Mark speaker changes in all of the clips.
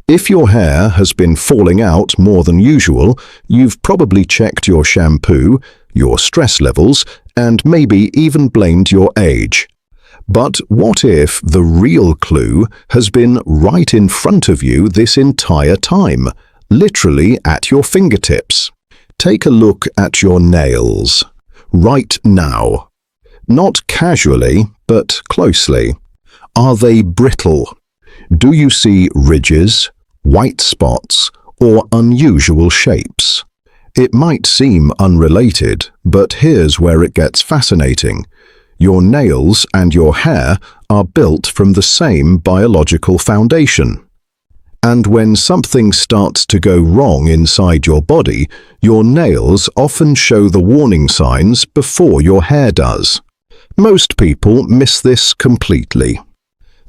Speaker 1: If your hair has been falling out more than usual, you've probably checked your shampoo, your stress levels, and maybe even blamed your age. But what if the real clue has been right in front of you this entire time, literally at your fingertips? Take a look at your nails. Right now. Not casually, but closely. Are they brittle? Do you see ridges, white spots, or unusual shapes? It might seem unrelated, but here's where it gets fascinating. Your nails and your hair are built from the same biological foundation. And when something starts to go wrong inside your body, your nails often show the warning signs before your hair does. Most people miss this completely.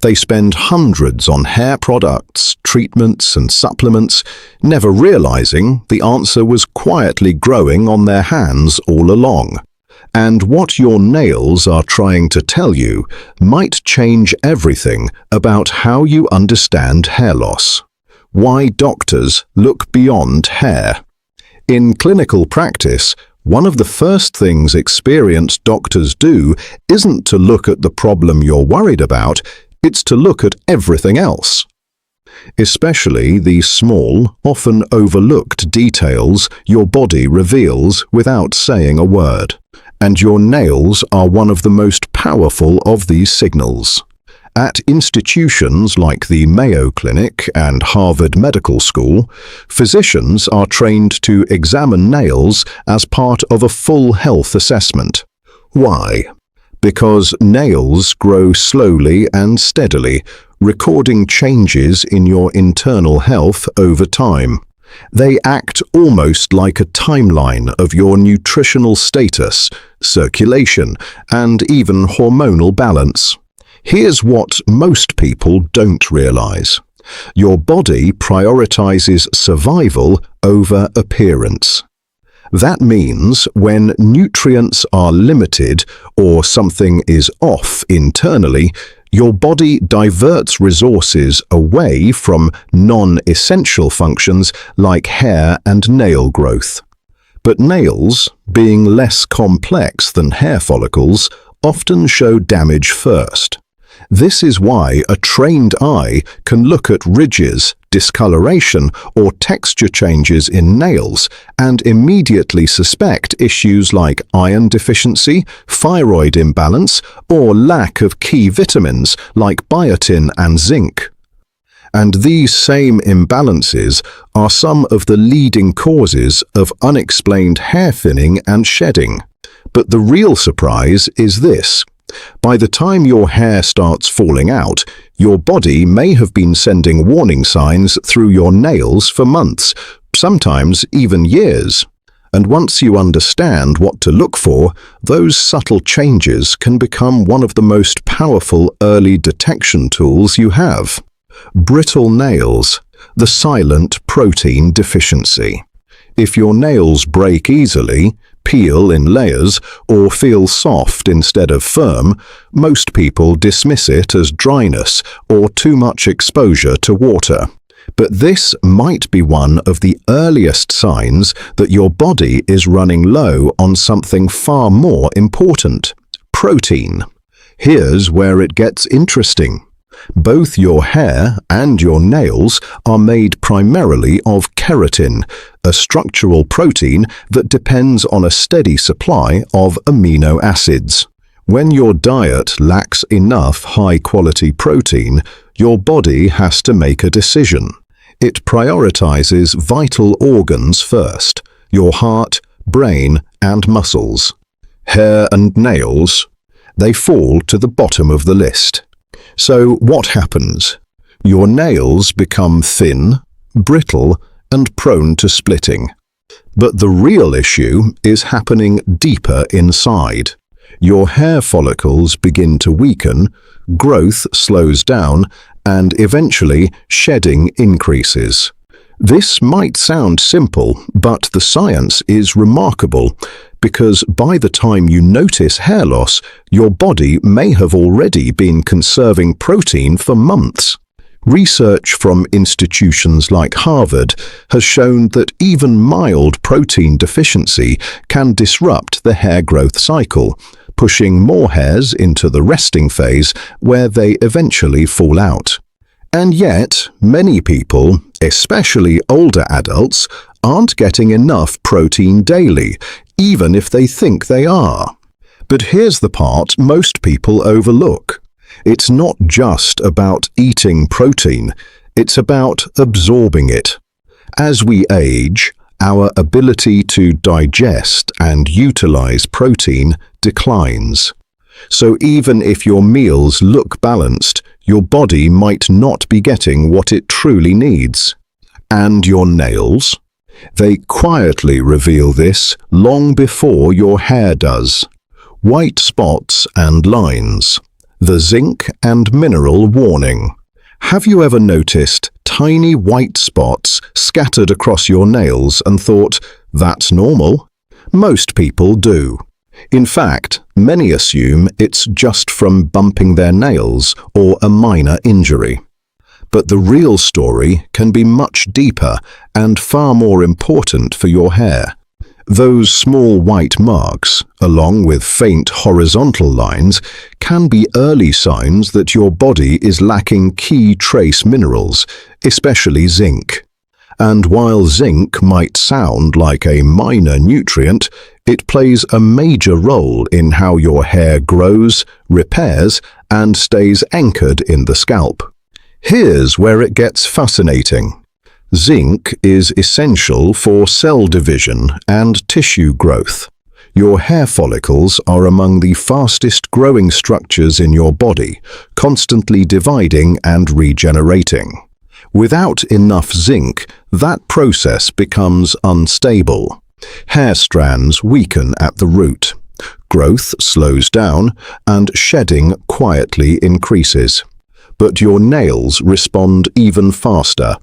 Speaker 1: They spend hundreds on hair products, treatments, and supplements, never realizing the answer was quietly growing on their hands all along. And what your nails are trying to tell you might change everything about how you understand hair loss. Why doctors look beyond hair. In clinical practice, one of the first things experienced doctors do isn't to look at the problem you're worried about, it's to look at everything else. Especially the small, often overlooked details your body reveals without saying a word. And your nails are one of the most powerful of these signals. At institutions like the Mayo Clinic and Harvard Medical School, physicians are trained to examine nails as part of a full health assessment. Why? Because nails grow slowly and steadily, recording changes in your internal health over time. They act almost like a timeline of your nutritional status, circulation, and even hormonal balance. Here's what most people don't realize. Your body prioritizes survival over appearance. That means when nutrients are limited or something is off internally, your body diverts resources away from non-essential functions like hair and nail growth. But nails, being less complex than hair follicles, often show damage first. This is why a trained eye can look at ridges, discoloration, or texture changes in nails and immediately suspect issues like iron deficiency, thyroid imbalance, or lack of key vitamins like biotin and zinc. And these same imbalances are some of the leading causes of unexplained hair thinning and shedding. But the real surprise is this. By the time your hair starts falling out, your body may have been sending warning signs through your nails for months, sometimes even years. And once you understand what to look for, those subtle changes can become one of the most powerful early detection tools you have. Brittle nails, the silent protein deficiency. If your nails break easily, peel in layers, or feel soft instead of firm, most people dismiss it as dryness or too much exposure to water. But this might be one of the earliest signs that your body is running low on something far more important: protein. Here's where it gets interesting. Both your hair and your nails are made primarily of keratin, a structural protein that depends on a steady supply of amino acids. When your diet lacks enough high-quality protein, your body has to make a decision. It prioritizes vital organs first: your heart, brain, and muscles. Hair and nails, they fall to the bottom of the list. So what happens? Your nails become thin, brittle, and prone to splitting. But the real issue is happening deeper inside. Your hair follicles begin to weaken, growth slows down, and eventually shedding increases. This might sound simple, but the science is remarkable, because by the time you notice hair loss, your body may have already been conserving protein for months. Research from institutions like Harvard has shown that even mild protein deficiency can disrupt the hair growth cycle, pushing more hairs into the resting phase where they eventually fall out. And yet, many people, especially older adults, aren't getting enough protein daily, even if they think they are. But here's the part most people overlook. It's not just about eating protein, it's about absorbing it. As we age, our ability to digest and utilize protein declines. So even if your meals look balanced, your body might not be getting what it truly needs. And your nails? They quietly reveal this long before your hair does. White spots and lines. The zinc and mineral warning. Have you ever noticed tiny white spots scattered across your nails and thought, that's normal? Most people do. In fact, many assume it's just from bumping their nails or a minor injury. But the real story can be much deeper and far more important for your hair. Those small white marks, along with faint horizontal lines, can be early signs that your body is lacking key trace minerals, especially zinc. And while zinc might sound like a minor nutrient, it plays a major role in how your hair grows, repairs, and stays anchored in the scalp. Here's where it gets fascinating. Zinc is essential for cell division and tissue growth. Your hair follicles are among the fastest growing structures in your body, constantly dividing and regenerating. Without enough zinc, that process becomes unstable. Hair strands weaken at the root. Growth slows down, and shedding quietly increases. But your nails respond even faster.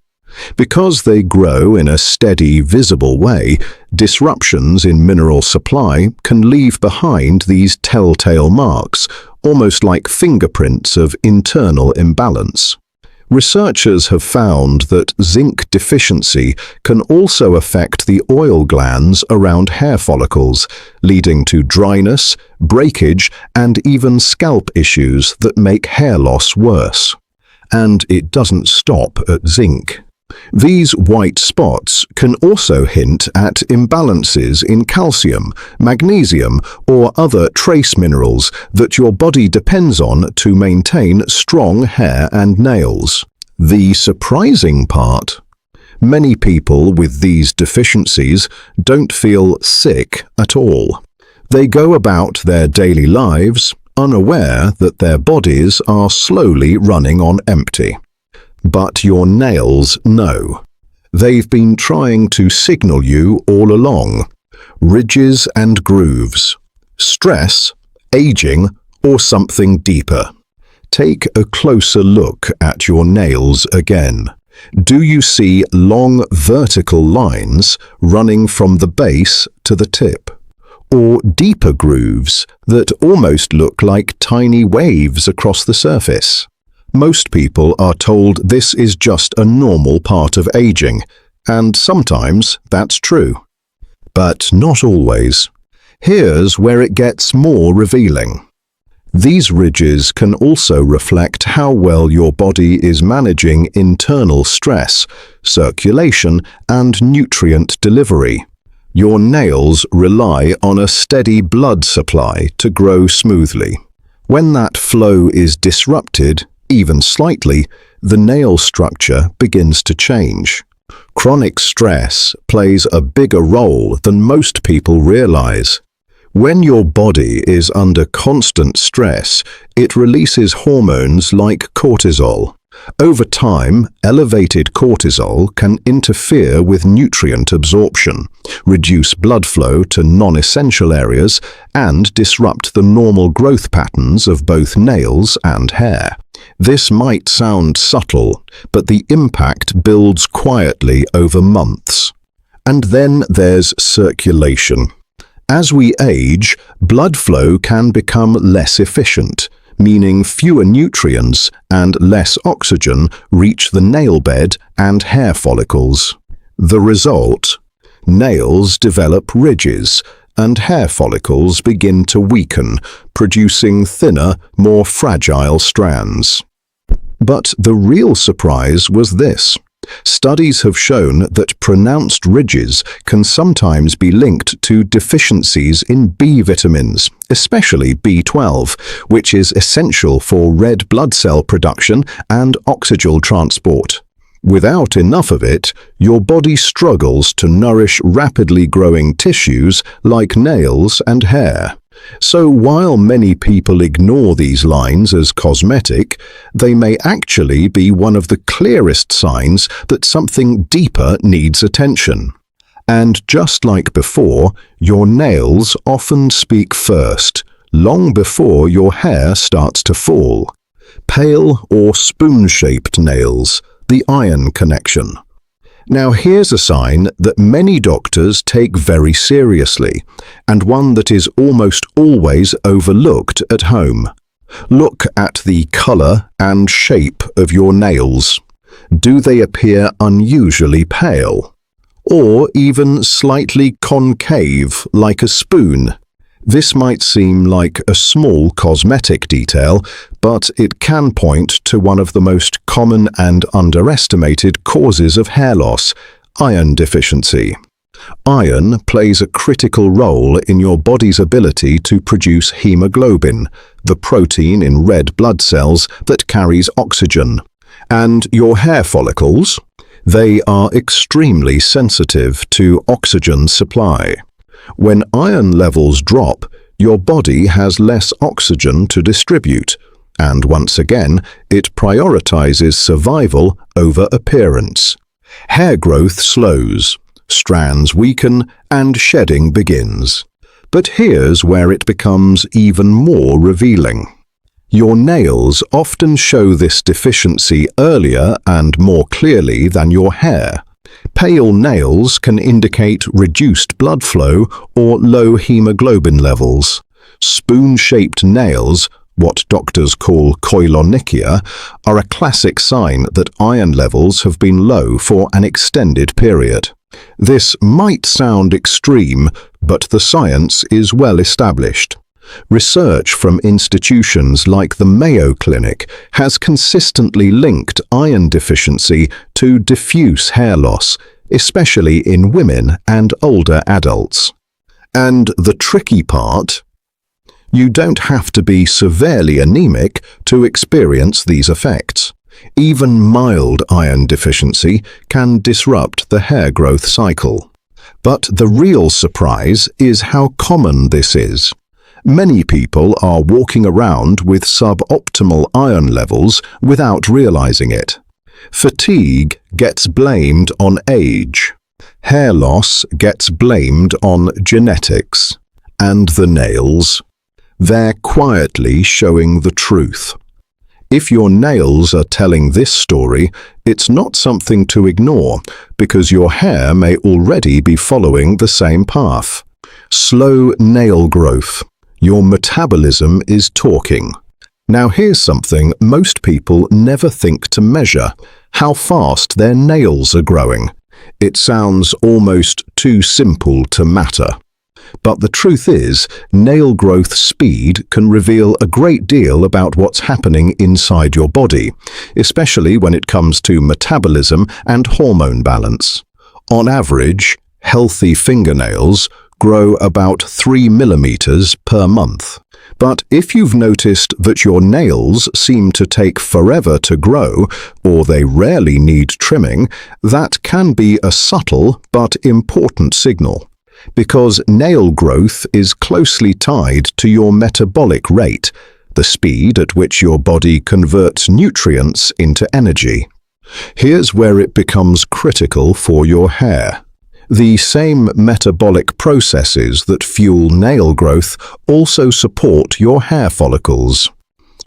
Speaker 1: Because they grow in a steady, visible way, disruptions in mineral supply can leave behind these telltale marks, almost like fingerprints of internal imbalance. Researchers have found that zinc deficiency can also affect the oil glands around hair follicles, leading to dryness, breakage, and even scalp issues that make hair loss worse. And it doesn't stop at zinc. These white spots can also hint at imbalances in calcium, magnesium, or other trace minerals that your body depends on to maintain strong hair and nails. The surprising part: many people with these deficiencies don't feel sick at all. They go about their daily lives unaware that their bodies are slowly running on empty. But your nails know. They've been trying to signal you all along. Ridges and grooves. Stress, aging, or something deeper. Take a closer look at your nails again. Do you see long vertical lines running from the base to the tip? Or deeper grooves that almost look like tiny waves across the surface? Most people are told this is just a normal part of aging, and sometimes that's true. But not always. Here's where it gets more revealing. These ridges can also reflect how well your body is managing internal stress, circulation, and nutrient delivery. Your nails rely on a steady blood supply to grow smoothly. When that flow is disrupted, even slightly, the nail structure begins to change. Chronic stress plays a bigger role than most people realize. When your body is under constant stress, it releases hormones like cortisol. Over time, elevated cortisol can interfere with nutrient absorption, reduce blood flow to non-essential areas, and disrupt the normal growth patterns of both nails and hair. This might sound subtle, but the impact builds quietly over months. And then there's circulation. As we age, blood flow can become less efficient, meaning fewer nutrients and less oxygen reach the nail bed and hair follicles. The result? Nails develop ridges, and hair follicles begin to weaken, producing thinner, more fragile strands. But the real surprise was this. Studies have shown that pronounced ridges can sometimes be linked to deficiencies in B vitamins, especially B12, which is essential for red blood cell production and oxygen transport. Without enough of it, your body struggles to nourish rapidly growing tissues like nails and hair. So while many people ignore these lines as cosmetic, they may actually be one of the clearest signs that something deeper needs attention. And just like before, your nails often speak first, long before your hair starts to fall. Pale or spoon-shaped nails, the iron connection. Now here's a sign that many doctors take very seriously, and one that is almost always overlooked at home. Look at the color and shape of your nails. Do they appear unusually pale? Or even slightly concave like a spoon? This might seem like a small cosmetic detail, but it can point to one of the most common and underestimated causes of hair loss: iron deficiency. Iron plays a critical role in your body's ability to produce hemoglobin, the protein in red blood cells that carries oxygen. And your hair follicles? They are extremely sensitive to oxygen supply. When iron levels drop, your body has less oxygen to distribute, and once again, it prioritizes survival over appearance. Hair growth slows, strands weaken, and shedding begins. But here's where it becomes even more revealing. Your nails often show this deficiency earlier and more clearly than your hair. Pale nails can indicate reduced blood flow or low hemoglobin levels. Spoon-shaped nails, what doctors call koilonychia, are a classic sign that iron levels have been low for an extended period. This might sound extreme, but the science is well established. Research from institutions like the Mayo Clinic has consistently linked iron deficiency to diffuse hair loss, especially in women and older adults. And the tricky part? You don't have to be severely anemic to experience these effects. Even mild iron deficiency can disrupt the hair growth cycle. But the real surprise is how common this is. Many people are walking around with suboptimal iron levels without realizing it. Fatigue gets blamed on age. Hair loss gets blamed on genetics. And the nails? They're quietly showing the truth. If your nails are telling this story, it's not something to ignore, because your hair may already be following the same path. Slow nail growth. Your metabolism is talking. Now here's something most people never think to measure: how fast their nails are growing. It sounds almost too simple to matter. But the truth is, nail growth speed can reveal a great deal about what's happening inside your body, especially when it comes to metabolism and hormone balance. On average, healthy fingernails grow about 3 millimeters per month. But if you've noticed that your nails seem to take forever to grow, or they rarely need trimming, that can be a subtle but important signal. Because nail growth is closely tied to your metabolic rate, the speed at which your body converts nutrients into energy. Here's where it becomes critical for your hair. The same metabolic processes that fuel nail growth also support your hair follicles.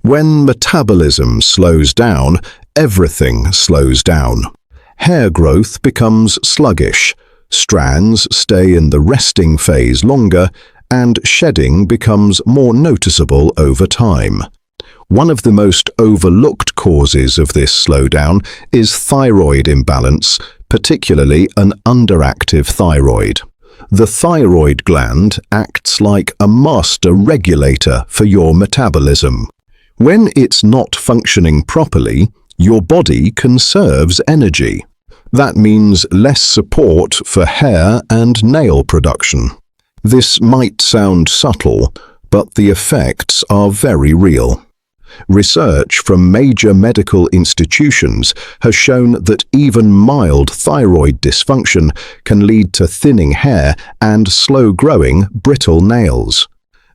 Speaker 1: When metabolism slows down, everything slows down. Hair growth becomes sluggish, strands stay in the resting phase longer, and shedding becomes more noticeable over time. One of the most overlooked causes of this slowdown is thyroid imbalance, particularly an underactive thyroid. The thyroid gland acts like a master regulator for your metabolism. When it's not functioning properly, your body conserves energy. That means less support for hair and nail production. This might sound subtle, but the effects are very real. Research from major medical institutions has shown that even mild thyroid dysfunction can lead to thinning hair and slow-growing, brittle nails.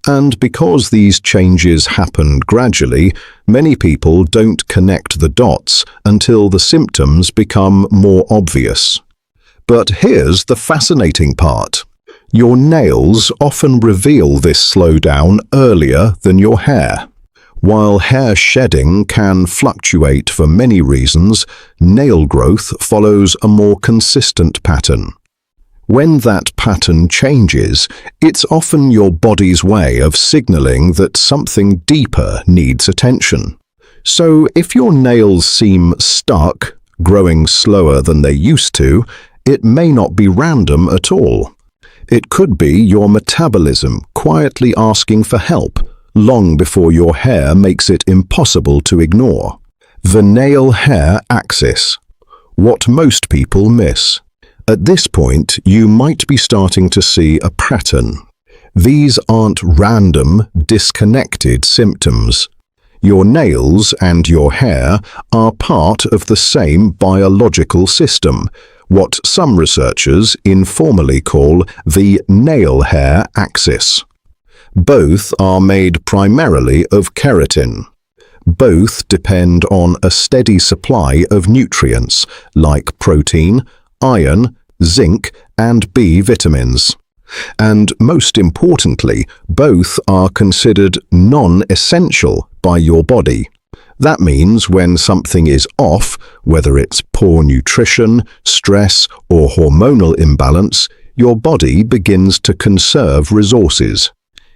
Speaker 1: And because these changes happen gradually, many people don't connect the dots until the symptoms become more obvious. But here's the fascinating part. Your nails often reveal this slowdown earlier than your hair. While hair shedding can fluctuate for many reasons, nail growth follows a more consistent pattern. When that pattern changes, it's often your body's way of signaling that something deeper needs attention. So if your nails seem stuck, growing slower than they used to, it may not be random at all. It could be your metabolism quietly asking for help, long before your hair makes it impossible to ignore. The nail-hair axis. What most people miss. At this point, you might be starting to see a pattern. These aren't random, disconnected symptoms. Your nails and your hair are part of the same biological system, what some researchers informally call the nail-hair axis. Both are made primarily of keratin. Both depend on a steady supply of nutrients like protein, iron, zinc, and B vitamins. And most importantly, both are considered non-essential by your body. That means when something is off, whether it's poor nutrition, stress, or hormonal imbalance, your body begins to conserve resources.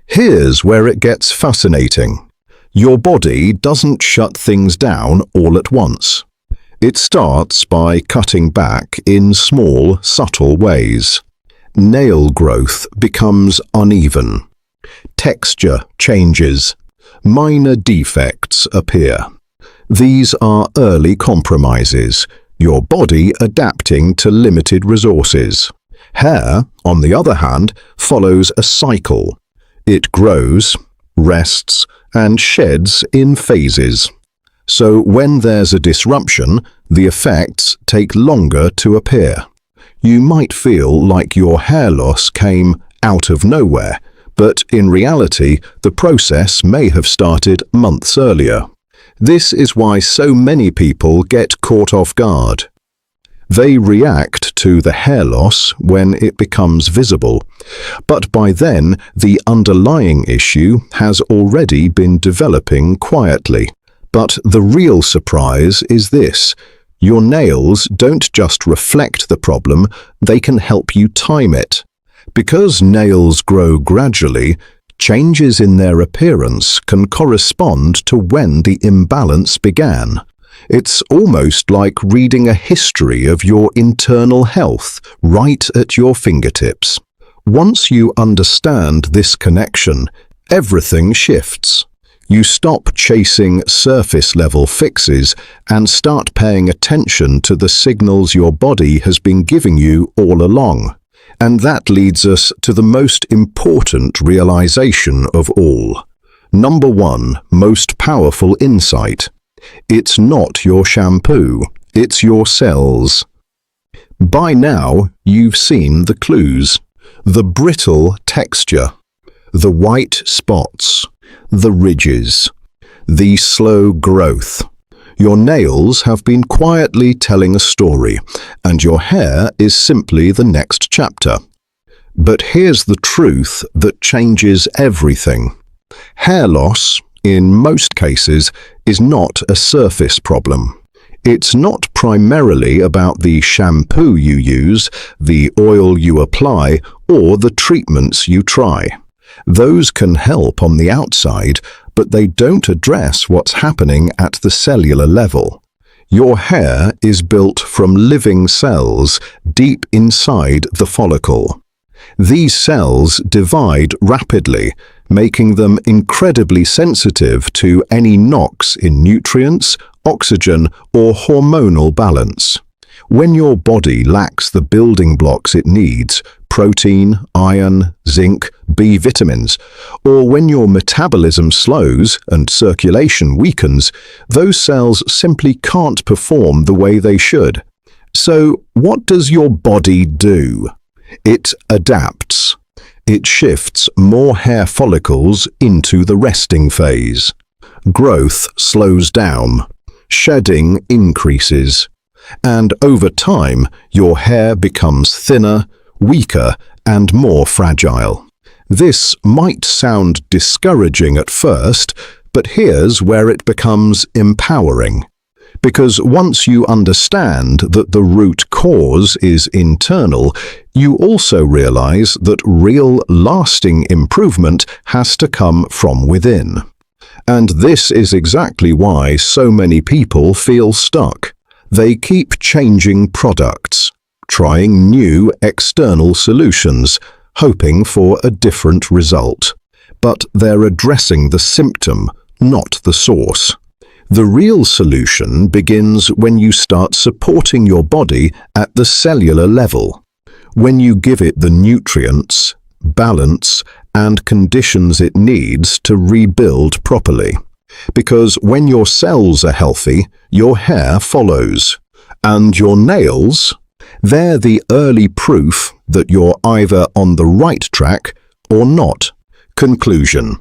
Speaker 1: Here's where it gets fascinating. Your body doesn't shut things down all at once. It starts by cutting back in small, subtle ways. Nail growth becomes uneven. Texture changes. Minor defects appear. These are early compromises, your body adapting to limited resources. Hair, on the other hand, follows a cycle. It grows, rests, and sheds in phases. So when there's a disruption, the effects take longer to appear. You might feel like your hair loss came out of nowhere, but in reality, the process may have started months earlier. This is why so many people get caught off guard. They react to the hair loss when it becomes visible, but by then the underlying issue has already been developing quietly. But the real surprise is this: your nails don't just reflect the problem, they can help you time it. Because nails grow gradually, changes in their appearance can correspond to when the imbalance began. It's almost like reading a history of your internal health right at your fingertips. Once you understand this connection, everything shifts. You stop chasing surface-level fixes and start paying attention to the signals your body has been giving you all along. And that leads us to the most important realization of all. Number 1, most powerful insight. It's not your shampoo, it's your cells. By now, you've seen the clues. The brittle texture, the white spots, the ridges, the slow growth. Your nails have been quietly telling a story, and your hair is simply the next chapter. But here's the truth that changes everything. Hair loss, in most cases, is not a surface problem. It's not primarily about the shampoo you use, the oil you apply, or the treatments you try. Those can help on the outside, but they don't address what's happening at the cellular level. Your hair is built from living cells deep inside the follicle. These cells divide rapidly, making them incredibly sensitive to any knocks in nutrients, oxygen, or hormonal balance. When your body lacks the building blocks it needs, protein, iron, zinc, B vitamins, or when your metabolism slows and circulation weakens, those cells simply can't perform the way they should. So, what does your body do? It adapts. It shifts more hair follicles into the resting phase. Growth slows down. Shedding increases. And over time, your hair becomes thinner, weaker, and more fragile. This might sound discouraging at first, but here's where it becomes empowering. Because once you understand that the root cause is internal, you also realize that real, lasting improvement has to come from within. And this is exactly why so many people feel stuck. They keep changing products, trying new external solutions, hoping for a different result. But they're addressing the symptom, not the source. The real solution begins when you start supporting your body at the cellular level. When you give it the nutrients, balance, and conditions it needs to rebuild properly. Because when your cells are healthy, your hair follows. And your nails, they're the early proof that you're either on the right track or not. Conclusion: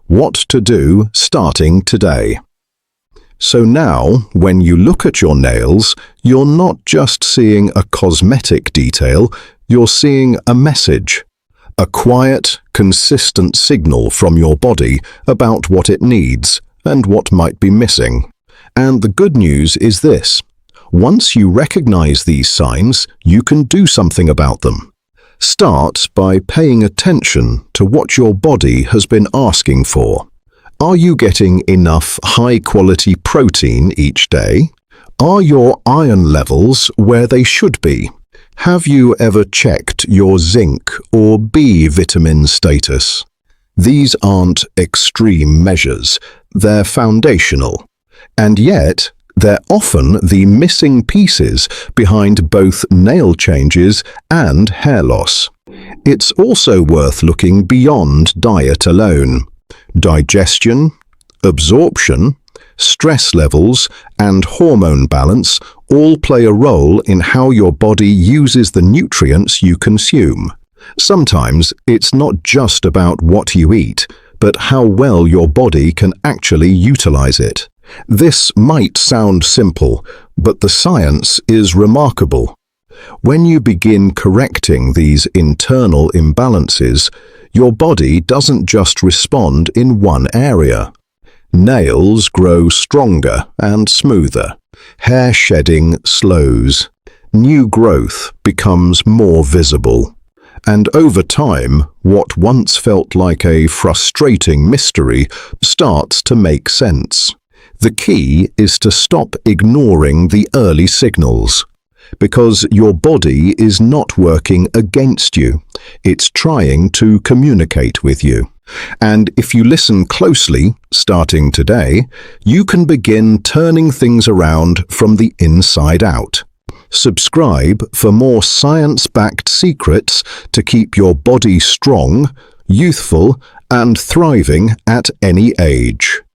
Speaker 1: what to do starting today. So now, when you look at your nails, you're not just seeing a cosmetic detail, you're seeing a message. A quiet, consistent signal from your body about what it needs and what might be missing. And the good news is this: once you recognize these signs, you can do something about them. Start by paying attention to what your body has been asking for. Are you getting enough high-quality protein each day? Are your iron levels where they should be? Have you ever checked your zinc or B vitamin status? These aren't extreme measures, they're foundational. And yet, they're often the missing pieces behind both nail changes and hair loss. It's also worth looking beyond diet alone. Digestion, absorption, stress levels, and hormone balance all play a role in how your body uses the nutrients you consume. Sometimes it's not just about what you eat, but how well your body can actually utilize it. This might sound simple, but the science is remarkable. When you begin correcting these internal imbalances, your body doesn't just respond in one area. Nails grow stronger and smoother. Hair shedding slows. New growth becomes more visible. And over time, what once felt like a frustrating mystery starts to make sense. The key is to stop ignoring the early signals. Because your body is not working against you. It's trying to communicate with you. And if you listen closely, starting today, you can begin turning things around from the inside out. Subscribe for more science-backed secrets to keep your body strong, youthful, and thriving at any age.